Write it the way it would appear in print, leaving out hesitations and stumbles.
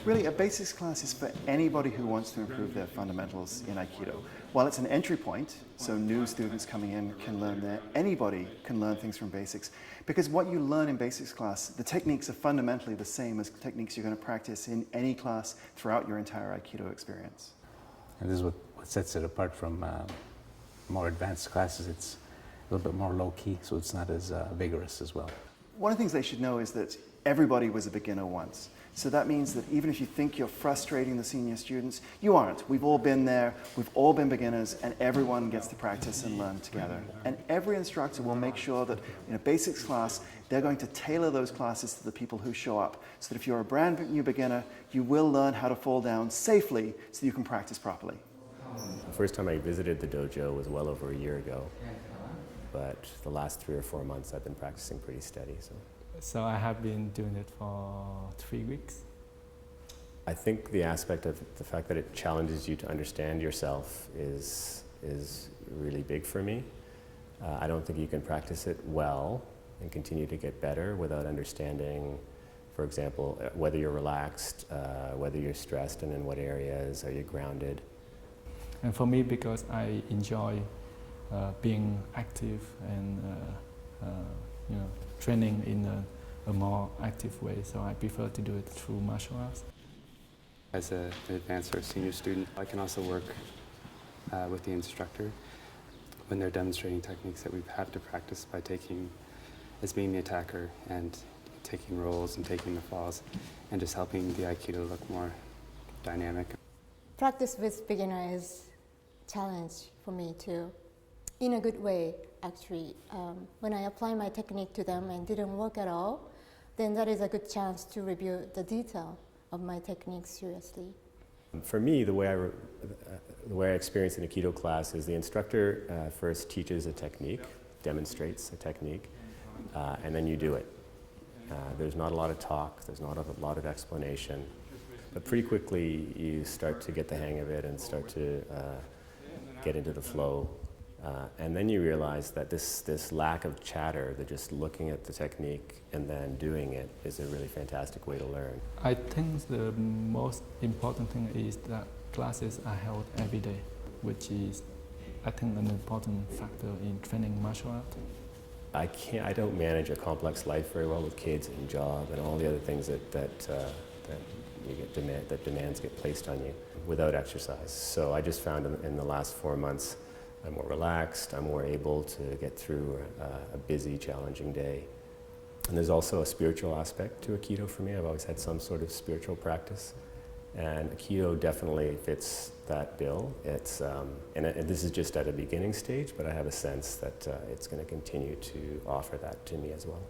Really, a basics class is for anybody who wants to improve their fundamentals in Aikido. While it's an entry point, so new students coming in can learn there, anybody can learn things from basics. Because what you learn in basics class, the techniques are fundamentally the same as techniques you're going to practice in any class throughout your entire Aikido experience. And this is what sets it apart from more advanced classes. It's a little bit more low-key, so it's not as vigorous as well. One of the things they should know is that everybody was a beginner once. So that means that even if you think you're frustrating the senior students, you aren't. We've all been there, we've all been beginners, and everyone gets to practice and learn together. And every instructor will make sure that in a basics class, they're going to tailor those classes to the people who show up. So that if you're a brand new beginner, you will learn how to fall down safely so you can practice properly. The first time I visited the dojo was well over a year ago, but the last 3 or 4 months I've been practicing pretty steady. So I have been doing it for 3 weeks. I think the aspect of the fact that it challenges you to understand yourself is really big for me. I don't think you can practice it well and continue to get better without understanding, for example, whether you're relaxed, whether you're stressed, and in what areas, are you grounded. And for me, because I enjoy being active and training in a more active way, so I prefer to do it through martial arts. As an advanced or senior student, I can also work with the instructor when they're demonstrating techniques that we have to practice by as being the attacker and taking rolls and taking the falls and just helping the Aikido look more dynamic. Practice with beginner is a challenge for me too. In a good way, actually. When I apply my technique to them and didn't work at all, then that is a good chance to review the detail of my technique seriously. For me, the way I experience an Aikido class is the instructor first teaches a technique, demonstrates a technique, and then you do it. There's not a lot of talk, there's not a lot of explanation, but pretty quickly you start to get the hang of it and start to get into the flow. And then you realize that this lack of chatter, that just looking at the technique and then doing it, is a really fantastic way to learn. I think the most important thing is that classes are held every day, which is, I think, an important factor in training martial art. I don't manage a complex life very well with kids and job and all the other things that demands get placed on you without exercise. So I just found in the last 4 months, I'm more relaxed, I'm more able to get through a busy, challenging day. And there's also a spiritual aspect to Aikido for me. I've always had some sort of spiritual practice. And Aikido definitely fits that bill. And this is just at a beginning stage, but I have a sense that it's going to continue to offer that to me as well.